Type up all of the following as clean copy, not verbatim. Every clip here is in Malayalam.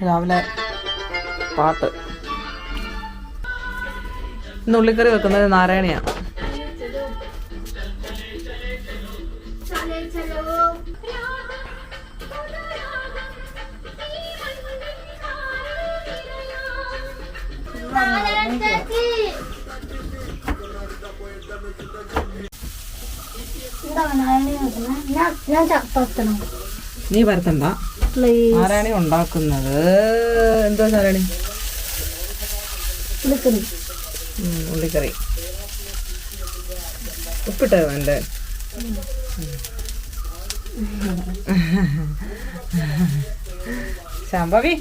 രാവിലെ പാട്ട്. ഇന്ന് ഉള്ളിക്കറി വെക്കുന്നത് നാരായണിയാണ്. നീ പരത്തണ്ട. നാരായണി ഉണ്ടാക്കുന്നത് എന്തോ നാരായണി? ഉള്ളിക്കറി. ഉപ്പിട്ടോ വേണ്ടേ? ശാംഭവി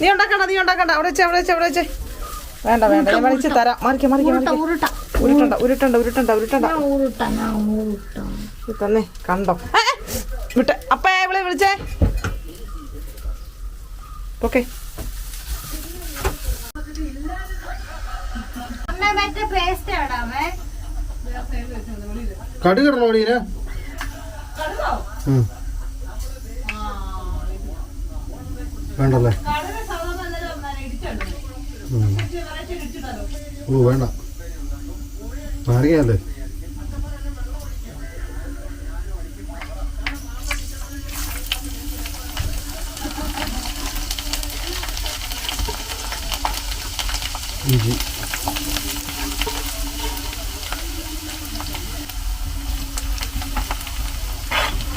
നീ ഉണ്ടാക്കണ്ട, നീ ഉണ്ടാക്കണ്ട. അവിടെ വെച്ചേ, അവിടെ വെച്ചേ, അവിടെ വെച്ചേ. വേണ്ട വേണ്ട, ഞാൻ വലിച്ച് തരാം. ഉരുട്ടണ്ട. തന്നെ കണ്ടോ? വിട്ടെ. അപ്പേ ഇവിടെ വിളിച്ചേ. ഓക്കെ. കടുകിടണോ? വേണ്ടല്ലേ? ഓ വേണ്ട, നാരങ്ങയല്ലേ? ഇഞ്ചി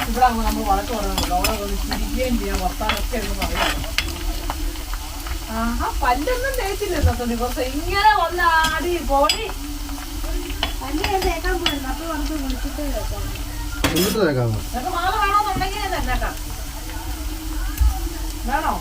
ഇവിടെ നമ്മൾ വഴക്ക് പറയുന്നുണ്ടോ? അവിടെ ചിരിക്കുകയും ചെയ്യാം, വർത്താനൊക്കെ എന്ന് പറയാം. ആഹാ, പല്ലൊന്നും തേച്ചില്ലെന്നോ തുണി? കുറച്ച് ഇങ്ങനെ വന്ന് ആടി പോയി. മാല വേണോന്നുണ്ടെങ്കിൽ തന്നേക്കാം. വേണോ?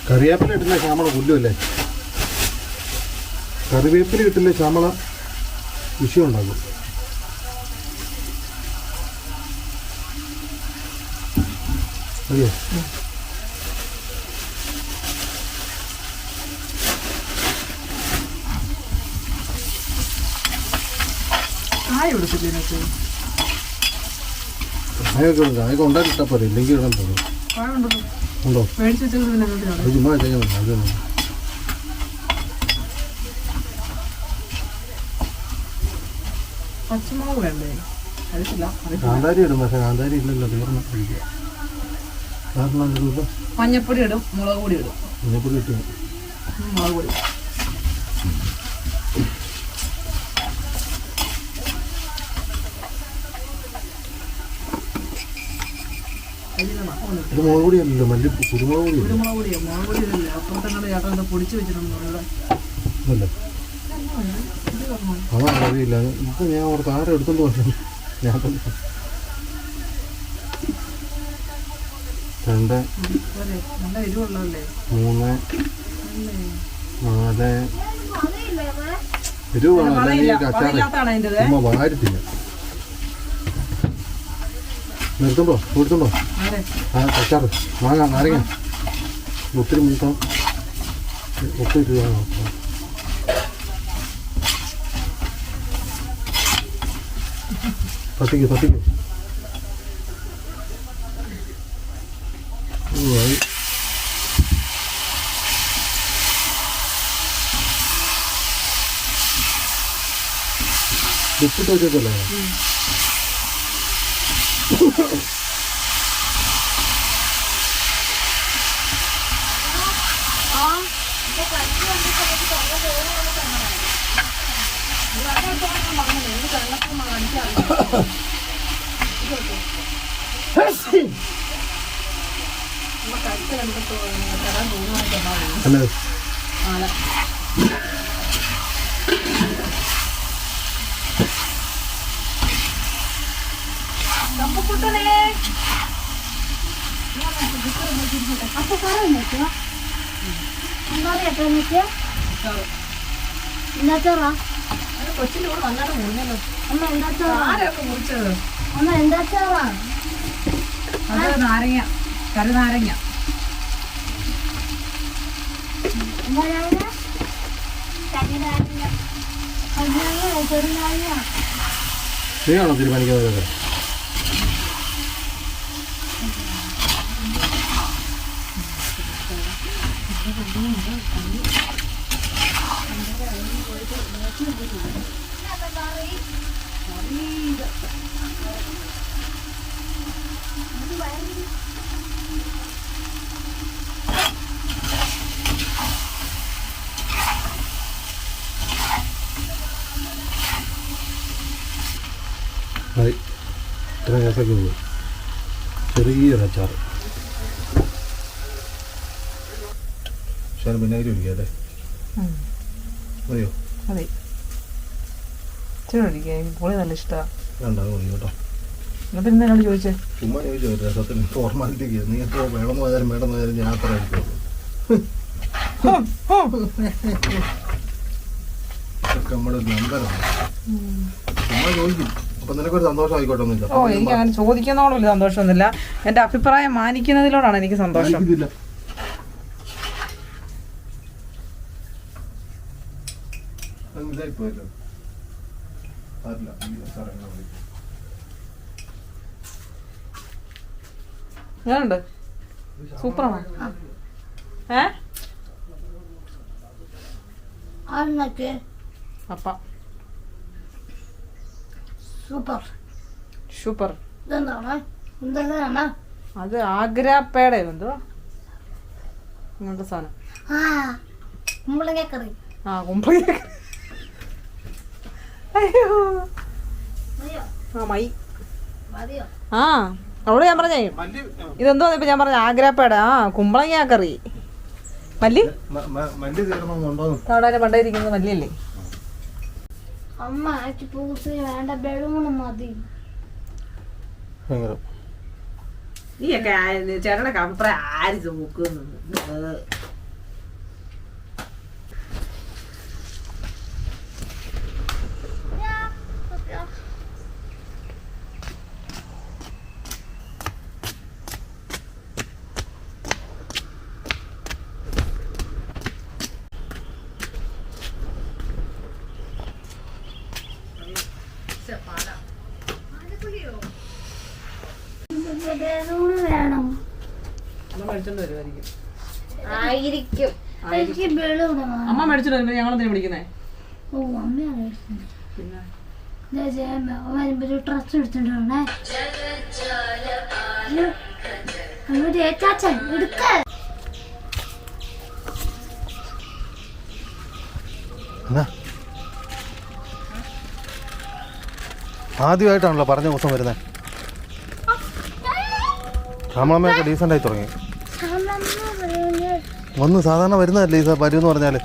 കറിവേപ്പില ഇട്ടില്ല ശ്യാമള പുല്ലുമല്ലേ? കറിവേപ്പില ഇട്ടില്ല ശ്യാമള വിഷയം ഉണ്ടാകും. അതെയോ? കായൊക്കെ ഉണ്ടാക്കിയിട്ടാ പോലെ, ഇല്ലെങ്കിൽ ഇടാൻ തോന്നും. ഉണ്ടോ? ചുമ്മാ പച്ചമുളക് വേണ്ടേ? കാന്താരി ഇടും, പക്ഷെ കാന്താരി ഇല്ലല്ലോ, തീർന്നു. മഞ്ഞപ്പൊടി ഇടും, മുളക് പൊടി ഇടും. മഞ്ഞപ്പൊടി ഇട്ടു, മുളക് പൊടി. ഇത് മുളക് പൊടിയല്ലോ, കുരുമുളക് പൊടി. കുരുമുളക് പൊടിയോ? മുളക് പൊടി ഇല്ല. അപ്പുറത്തെ ചേട്ടൻ പൊടിച്ച് വെച്ചിട്ടുണ്ട്. അതാണ് അറിയില്ല. ഇപ്പൊ ഞാൻ ഓർത്ത് ആരും എടുത്തോണ്ട് പോയി. ഞാൻ 2 3 4 എരിവ് വേണം, അല്ലെങ്കിൽ അച്ചാറ് ഉമ്മ വാരിട്ടില്ല. നിർത്തുണ്ടോ? കൊടുത്തുണ്ടോ? അച്ചാറ് വാങ്ങാം. നാരങ്ങ ഒത്തിരി മൂക്കാം, ഒത്തിരി വാങ്ങാം. തട്ടിക്കോ തട്ടിക്കോ. ഉപ്പിട്ട് വെച്ചല്ലേ? Hello apa sekarang ya? Enggak ada എന്താച്ചാറാ കൊച്ചിൻ്റെ കൂടെ വല്ലാതെ മുറിഞ്ഞല്ലോ. അമ്മ എന്താച്ചാറാ ആരൊക്കെ മുറിച്ചത്? അമ്മ എന്താച്ചാറാ അത് നാരങ്ങ, കരുനാരങ്ങ. നീയാണോ തീരുമാനിക്കുന്നത്? മതി, ഇത്ര കേസൊക്കെ ഉള്ളൂ. ചെറിയൊരു അച്ചാർ. പക്ഷേ വിനാഗിരി ഒഴിക്കുക അല്ലേ? മതിയോ? മതി. ഇച്ചിരി ഒഴിക്കുക. പുളി നല്ല ഇഷ്ടമാണ്. വേണ്ട, അത് മതി കേട്ടോ. എന്നിട്ട് ഇന്ന് എന്നോട് ചോദിച്ചേ? ചുമ്മാ ചോദിച്ചു രസത്തിന് ഫോർമാലിറ്റിക്ക്. നീ എത്ര വേണമെന്ന് പോയാലും ഞാൻ അത്ര ആയിരിക്കും. നമ്മുടെ നമ്പറാണ്. ചുമ്മാ ചോദിക്കും. അപ്പം നിനക്കൊരു സന്തോഷം ആയിക്കോട്ടെ. ഓ, എനിക്ക് അങ്ങനെ ചോദിക്കുന്നതോടും സന്തോഷമൊന്നുമില്ല. എൻ്റെ അഭിപ്രായം മാനിക്കുന്നതിലോടാണ് എനിക്ക് സന്തോഷം. ഞാനുണ്ട്. സൂപ്പറാണോ? അപ്പ സൂപ്പർ സൂപ്പർ. എന്താണ് അത് ആഗ്രാപ്പേടെ എന്തുവാ അങ്ങനത്തെ സാധനം. കുമ്പളങ്ങ കറി. ആ, കുമ്പളങ്ങ. അയ്യോ, ആ മൈ. ആ, അവളോട് ഞാൻ പറഞ്ഞേ ഇതെന്തോ ഇപ്പൊ ഞാൻ പറഞ്ഞ ആഗ്രാപ്പേട. ആ, കുമ്പളങ്ങ കറി. മല്ലി അവിടെ പണ്ടേ ഇരിക്കുന്നത് മല്ലിയല്ലേ? അമ്മ വേണ്ട, ബലൂണ് മതി. ഈ ഒക്കെ ചേട്ടന്റെ അഭിപ്രായം ആര് നോക്കുന്നത്? വേണം ആയിരിക്കും. എനിക്ക് ബലൂണ്. അമ്മ മേടിച്ചിട്ട് വരുമ്പോ ഞങ്ങളെന്തിനാ വിളിക്കുന്നേ? ഓ, അമ്മയാണ് വരുമ്പോ ഡ്രസ് എടുത്തിട്ടുണ്ടേ. ചേച്ചാച്ചൻ എടുക്ക. ആദ്യമായിട്ടാണല്ലോ പറഞ്ഞ ദിവസം വരുന്നത്. നമ്മളമ്മയൊക്കെ ഡീസൻ്റ് ആയി തുടങ്ങി. ഒന്ന് സാധാരണ വരുന്നതല്ലേ ഈ വരുമെന്ന് പറഞ്ഞാൽ അല്ലേ?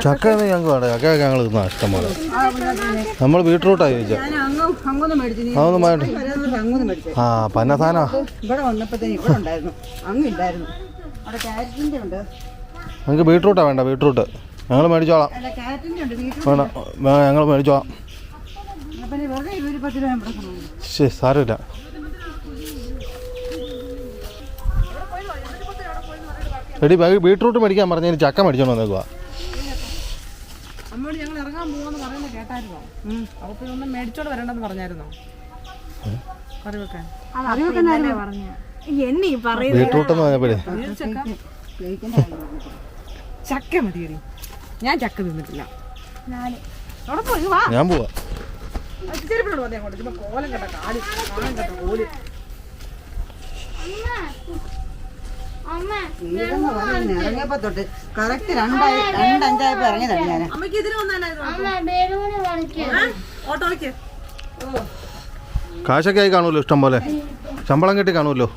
ചക്ക ഞങ്ങൾക്ക് വേണ്ട. ചക്കയൊക്കെ ഞങ്ങൾ തിന്നാ ഇഷ്ടം പോലെ. നമ്മൾ ബീട്രൂട്ടാണ് ചോദിച്ചത്. അതൊന്നും വേണ്ട. ആ, പന്ന സാധനം നമുക്ക് ബീട്രൂട്ടാണ് വേണ്ട. ബീട്രൂട്ട് ഞങ്ങൾ മേടിച്ചോളാം. വേണ്ട, ഞങ്ങൾ മേടിച്ചോളാം. ശരി, സാരമില്ല. എടി, ബീട്രൂട്ട് മേടിക്കാൻ പറഞ്ഞതിന് ചക്ക മേടിച്ചോണ്ട് വന്നേക്കുവാ. അമ്മയോട് ഞങ്ങൾ ഇറങ്ങാൻ പോവാന്ന് പറയുന്നത് കേട്ടായിരുന്നോ? അപ്പൊ പിന്നെ ഒന്നും മേടിച്ചോണ്ട് വരണ്ടെന്ന് പറഞ്ഞായിരുന്നോ? കറി വെക്കാൻ ബീട്രൂട്ടെന്ന് പറഞ്ഞപ്പോഴേ ചക്ക മതിയടി. ഞാൻ ചക്ക തിന്നിട്ടില്ല. ഞാൻ പോവാ. കോലം കേട്ട കാല് കാണാൻ കേട്ട കോല്. ഇറങ്ങിയപ്പോ തൊട്ട് കറക്റ്റ് 2:05 ഇറങ്ങിയതാണ് ഞാൻ. അമ്മക്ക് ഇതിന് ഓട്ടോയ്ക്ക് കാശൊക്കെ ആയി കാണുമല്ലോ, ഇഷ്ടം പോലെ ശമ്പളം കിട്ടി കാണുമല്ലോ.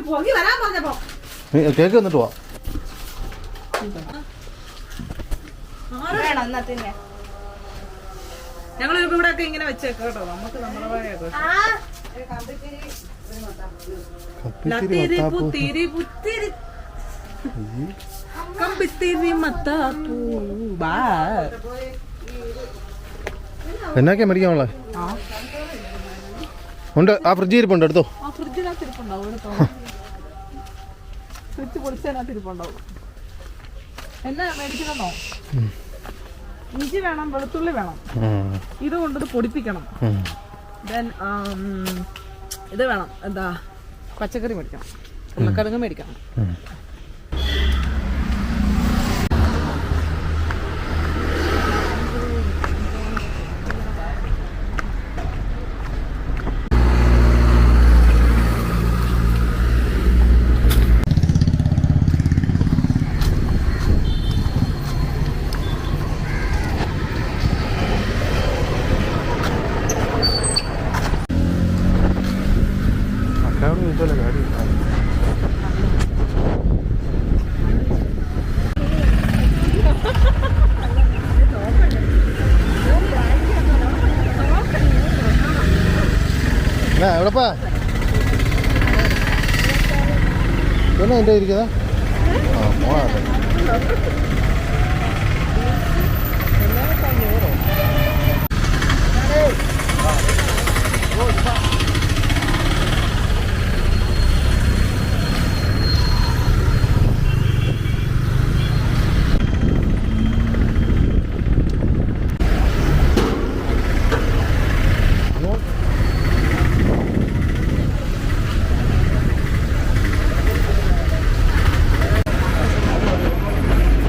പോകി വരാൻ പറഞ്ഞപ്പോ കേക്ക് വന്നിട്ട് പോവാ. ഞങ്ങൾ ഇവിടെ ഒക്കെ ഇങ്ങനെ വെച്ചേക്കാം കേട്ടോ. നമുക്ക് നമ്മുടെ എന്നൊക്കെയാ മേടിക്കാനുള്ള ഉണ്ട്. ആ ഫ്രിഡ്ജ് ഇരിപ്പുണ്ട്, എടുത്തോ. ഫ്രിഡ്ജിനകത്ത് ഇരിപ്പുണ്ടാവും, എടുത്തോ. ഫ്രിഡ്ജ് പൊളിച്ചതിനകത്ത് ഇരിപ്പുണ്ടാവും. എന്നാ മേടിക്കണമെന്നോ? ഇഞ്ചി വേണം, വെളുത്തുള്ളി വേണം, ഇത് കൊണ്ടത് പൊടിപ്പിക്കണം. ദെൻ ഇത് വേണം, എന്താ പച്ചക്കറി മേടിക്കണം, ഉരുളക്കിഴങ്ങ് മേടിക്കണം. എവിടെപ്പാ എന്നാ എൻ്റെ ഇരിക്കുന്നേ? ആ പോകാം.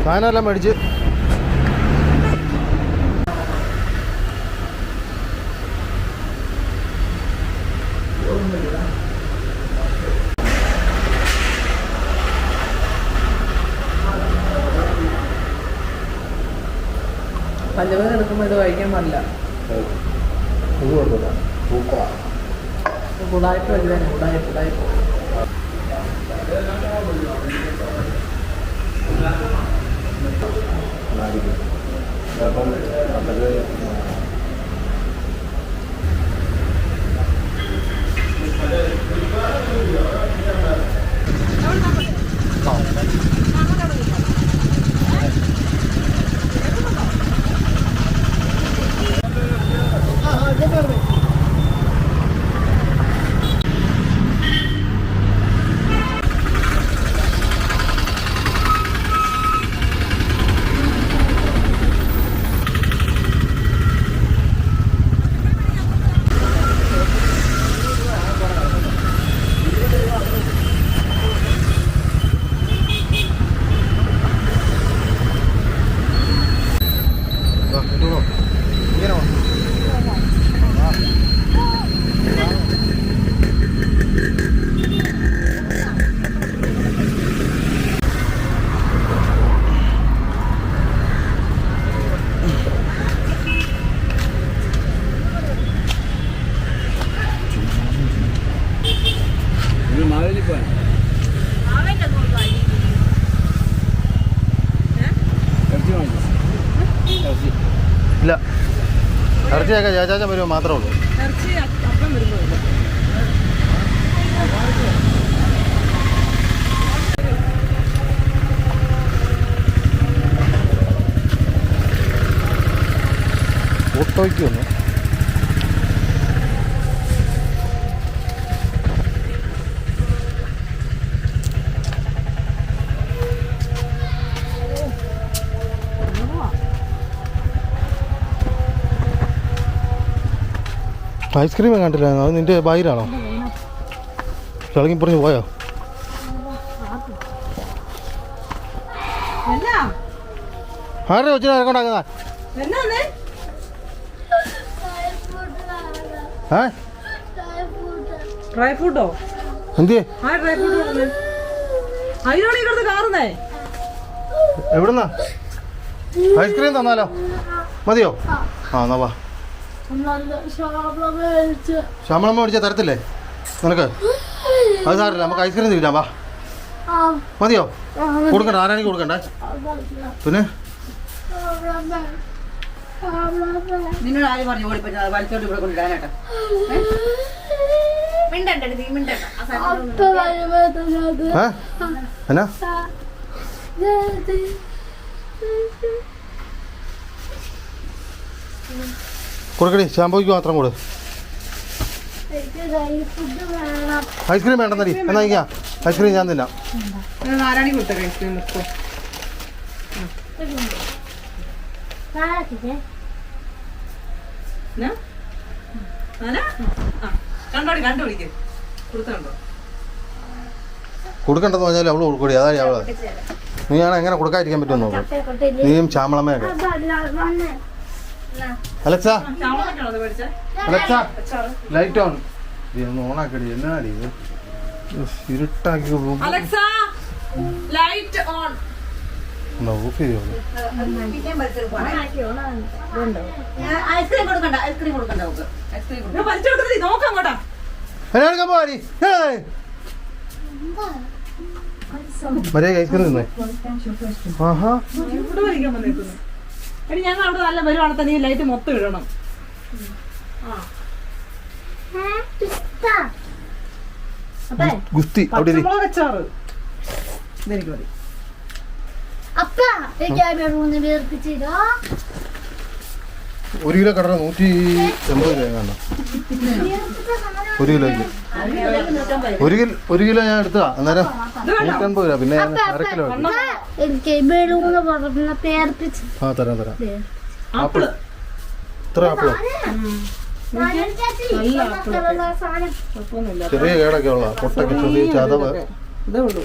സാധനമെല്ലാം മേടിച്ച് പല്ലുവേദന എടുക്കുമ്പോൾ ഇത് കഴിക്കാൻ പാടില്ല. ഉടായ്പ ഉടായ്പ ഇല്ല. ഇറച്ചിയൊക്കെ ചേച്ചാച്ച വരുമ്പോൾ മാത്രമേ ഉള്ളൂ. ഇറച്ചി അപ്പം വരുമ്പോൾ ഓട്ടോയ്ക്ക് വന്നു. ഐസ്ക്രീം കണ്ടില്ല, അത് നിന്റെ ബാഗിലാണോ? ചളങ്ങി പറഞ്ഞ് പോയോ? ആരുടെ കൊച്ചിനെ ഇറക്കൊണ്ടാക്കുന്ന ഡ്രൈ ഫ്രൂട്ടോ? എന്തിയേ ഡ്രൈ ഫ്രൂട്ട് അതിനാണ് ഈ കിടന്ന് കാറുന്നേ. എവിടുന്നാ? ഐസ്ക്രീം തന്നാലോ? മതിയോ? ആ എന്നാ വാ. ശമ്പളം മേടിച്ചാൽ തരത്തില്ലേ നിനക്ക്? അത് സാറില്ല, നമുക്ക് ഐസ്ക്രീം തിരിക്കാം. വാ. മതിയോ? കൊടുക്കണ്ട, ആരാണെങ്കിൽ കൊടുക്കണ്ടേ? പിന്നെ നിന്നോട് ആര് പറഞ്ഞു ഓടിപ്പോ വലിച്ചോണ്ട് ഇവിടെ കൊണ്ടിടാനായിട്ട്? എന്നാ കൊടുക്കടി, ഷാമ്പോയ്ക്ക് മാത്രം കൊടു. ഐസ്ക്രീം വേണ്ടെന്നടി, എന്നാ ഇരിക്കാം. ഐസ്ക്രീം ഞാൻ തിന്നാം. നാരായണി കൊടുത്തേ ഐസ്ക്രീം. കണ്ടോടി കണ്ടുപിടിക്ക്. കൊടുത്തോ കൊടുക്കണ്ടെന്ന് പറഞ്ഞാൽ അവള് കൊടുക്കൂടി. അതാണ് അവള്. നീയാണ് എങ്ങനെ കൊടുക്കാതിരിക്കാൻ പറ്റുമെന്ന് നോക്കും. നീയും ശ്യാമളമ്മയൊക്കെ. Alexa, Alexa light on. ഒന്ന് ഓണാക്കടി. എന്നാടി ഇത് ഇരുട്ടാക്കി ലൈറ്റ് ഓൺ. ഓഫ് ചെയ്തോ. ഐസ്ക്രീം കൊടുക്കണ്ട, ഐസ്ക്രീം കൊടുക്കണ്ട. ഐസ്ക്രീം നോക്കങ്ങോട്ടാ. എന്നാ പോരി മര്യാദ ഐസ്ക്രീം തിന്നേ. ആഹാ, ഇവിടെ വരിക്കാൻ വന്നേക്കുന്നു. എടി ഞങ്ങൾ അവിടെ നല്ല വരുവാണെങ്കിൽ നീ ലൈറ്റ് മൊത്തം ഇടണം. ഗുസ്തി അവിടെ ഇരി. പച്ചമുളകച്ചാറ് ഇതെനിക്ക് മതി. ഒരു കിലോ കടല 180 രൂപ കാണണം. ഒരു കിലോയ്ക്ക് ഒരു കിലോ ഞാൻ എടുത്തതാ. അന്നേരം 180 രൂപ. പിന്നെ ഞാൻ അര കിലോ ആ തരാം തരാം. ആപ്പിള് ഇത്ര ആപ്പിളോ? ചെറിയ കേടൊക്കെ ഉള്ള പൊട്ടൊക്കെ ചെറിയ ചതവ്. ഇതേ ഉള്ളൂ.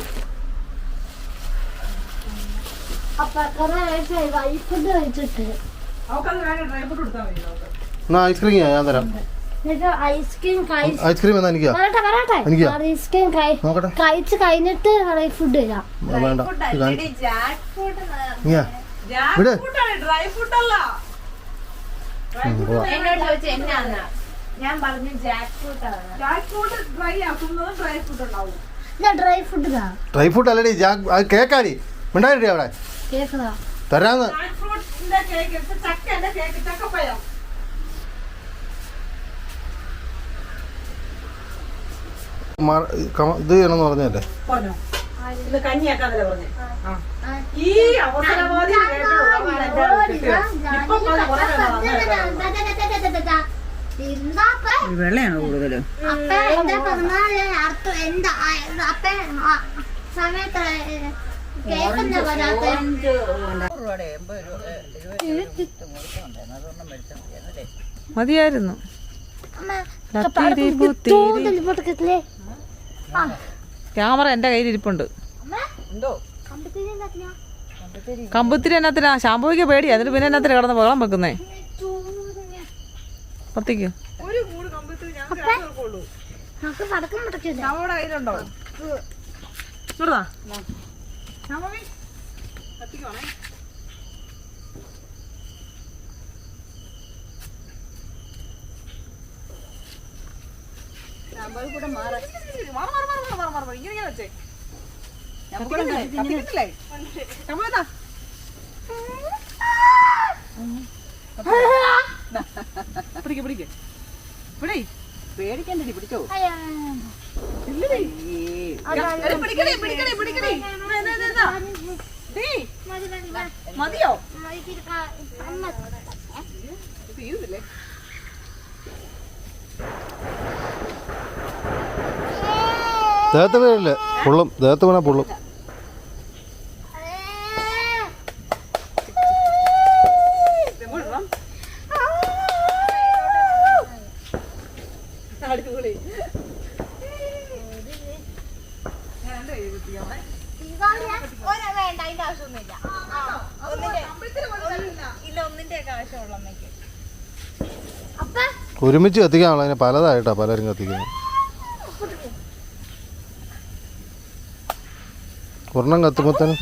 എന്നാ ഐസ്ക്രീം ഞാൻ തരാം. ഐസ്ക്രീം എന്നാ എനിക്കാ നോക്കട്ടെ. കഴിച്ച് കഴിഞ്ഞിട്ട് ഫുഡ് തരാം. വേണ്ട ഇവിടെ ഡ്രൈ ഫ്രൂട്ട് അല്ല. ഞാൻ പറഞ്ഞു ജാക്ക് ഫ്രൂട്ട് ഡ്രൈ ആക്കുന്നത് ഡ്രൈ ഫ്രൂട്ട് ഉണ്ടാവും. ഡ്രൈ ഫ്രൂട്ട് ഡ്രൈ ഫ്രൂട്ട് അല്ലടി, കേക്കാടി മിണ്ടായിട്ടി അവിടെ കേക്കതാ തരാന്ന്. ചക്കപ്പഴം ഇത് ചെയ്യണമെന്ന് പറഞ്ഞല്ലേ? പറഞ്ഞോ. ഇത് കഞ്ഞിയാക്കാന്നല്ലേ പറഞ്ഞേ. ഈ അവസരവാദി വെള്ളയാണോ കൂടുതല്? മതിയായിരുന്നു. ക്യാമറ എന്റെ കയ്യിൽ ഇരിപ്പുണ്ട്. കമ്പത്തിരി എന്നത്തിനാ? ഷാമ്പൂയ്ക്ക് പേടിയാ. എന്നിട്ട് പിന്നെ എന്നത്തിന് കിടന്ന് വെള്ളം വെക്കുന്നേ? പത്തിക്ക് കയ്യിലുണ്ടോ? ഇങ്ങനെ വെച്ചേ പിടിക്ക് പിടിക്ക് പിടി. പേടിക്കണ്ടടി, പിടിച്ചോ. മതിയോ? ദേഹത്ത് വീഴില്ല, പൊള്ളും. ദേഹത്ത് വീണാ പൊള്ളും. ഒരുമിച്ച് കത്തിക്കാനുള്ള അതിന് പലതായിട്ടാ പലരും കത്തിക്കുന്നത്. ഒരെണ്ണം കത്തുമ്പോത്തേനും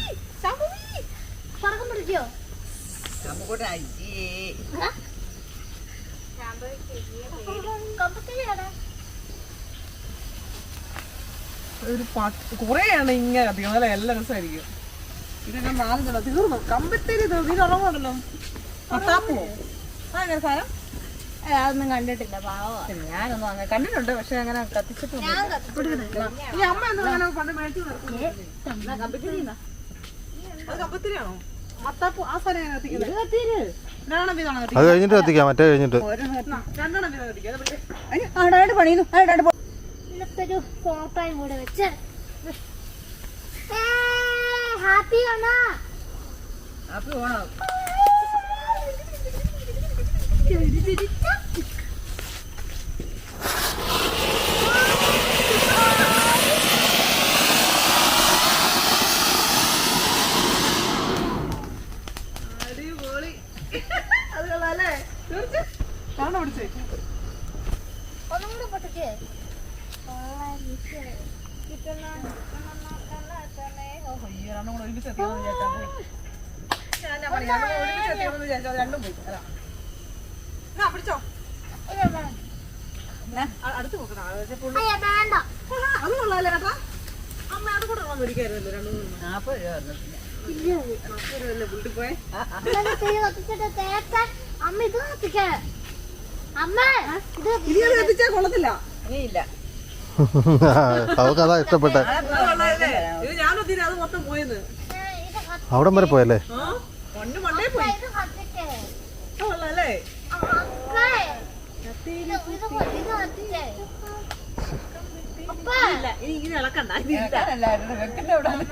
ഒരു കൊറേയാണ് ഇങ്ങനെ കത്തിക്കുന്നത്. നല്ല രസമായിരിക്കും. ഇതെല്ലാം നാലെണ്ണ തീർന്നു കമ്പത്തിരി തീർന്നു ഇത് ഉറങ്ങുണ്ടല്ലോ മത്താപ്പോ അങ്ങനെ സാധനം അതൊന്നും കണ്ടിട്ടില്ല പാവ. ഞാനൊന്നും അങ്ങനെ കണ്ടിട്ടുണ്ട് പക്ഷെ അങ്ങനെ കത്തിച്ചിട്ടുണ്ട് ഇനി അമ്മ ഒന്നും അങ്ങനെ പണ്ട് മേടിച്ചു അത് കമ്പത്തിരിയാണോ മത്താപ്പൂ ആ സാധനം എങ്ങനെ കത്തിക്കുന്നത് രണ്ടെണ്ണം വീതമാണോ അത് കഴിഞ്ഞിട്ട് കത്തിക്കാം, മറ്റേ കഴിഞ്ഞിട്ട്. രണ്ടെണ്ണം വീതം കത്തിക്കുക പണിയുന്നു. ഇന്നത്തെ ഒരു ഫോട്ടോയും കൂടെ വെച്ച് ഹാപ്പി ആണോ? അപ്പൊ ഓണം അടിപൊളി അത് കൊള്ളാല്ലേ കാണോ പിടിച്ചേ ഒന്നും കൂടെ പൊട്ടിക്ക്. രണ്ടും പോയി പിടിച്ചോ അടുത്ത് നോക്കണം അയ്യ വേണ്ട. അത് കൊള്ളാല്ലേ കേട്ടാ അമ്മ അത് കൂടെ മേടിക്കായിരുന്നല്ലോ രണ്ടു മൂന്ന് 40 രൂപ വന്നു. വീട്ടിൽ പോയെ ഇങ്ങനെ തീ കത്തിച്ചിട്ട് തേക്കാൻ അമ്മ ഇത് കത്തിക്കേ. അമ്മ ഇത് ഇനി അത് കത്തിച്ചാൽ കൊള്ളത്തില്ല ഇല്ല. അവൾക്ക് അതാ ഇഷ്ടപ്പെട്ടെ. ഇത് ഞാനൊത്തിരി അത് മൊത്തം പോയെന്ന് ഇത് അവിടം വരെ പോയല്ലേ? മണ്ണ് മണ്ടേ പോയി ഇത് കത്തിക്കേ. കൊള്ളാല്ലേ അപ്പ ഇത് കത്തിക്കേ. അപ്പ ഇല്ല ഇനി ഇങ്ങനെ ഇളക്കണ്ട എല്ലാവരും വെക്കുന്ന ഇവിടെ അമ്മ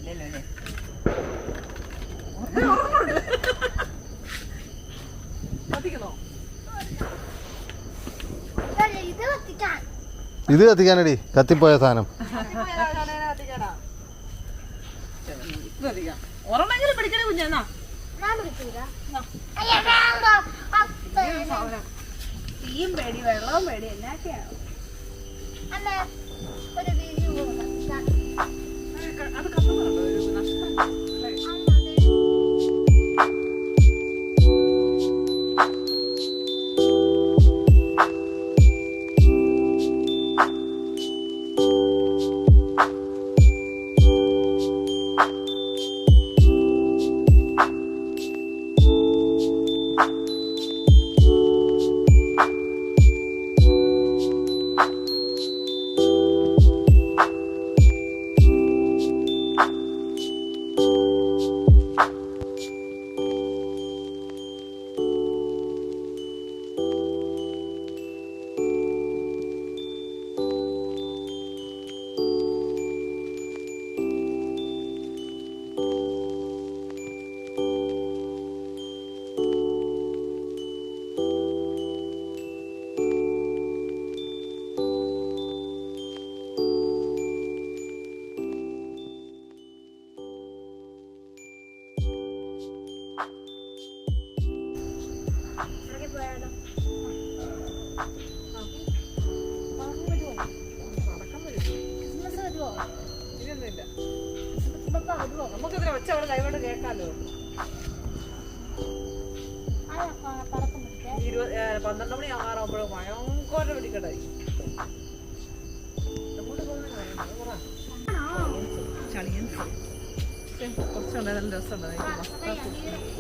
ഇല്ലല്ലോ. കത്തിക്കണോ ഇത് കത്തിക്കാൻ. ഇത് കത്തിക്കാനടി കത്തിപ്പോയ സാധനം. ഒരെണ്ണെങ്കിലും പിടിക്കണേ കുഞ്ഞെന്നാ ഞാൻ പിടിക്കൂല. അയ്യ വേണ്ട. തീയും പേടി വെള്ളവും പേടി എന്നാക്കെയാണ് അമ്മ ഒരു വീഡിയോ അത് കത്തുന്നുണ്ടോ നഷ്ടം നമുക്കിതിനെ വെച്ച അവിടെ കൈകൊണ്ട് കേൾക്കാലോ 12 മണി ആകാറാകുമ്പോഴും ഭയങ്കര വെടിക്കട്ടായി ചളിയൻ കുറച്ചുണ്ടായിരുന്നു രസമുണ്ടായിരുന്നു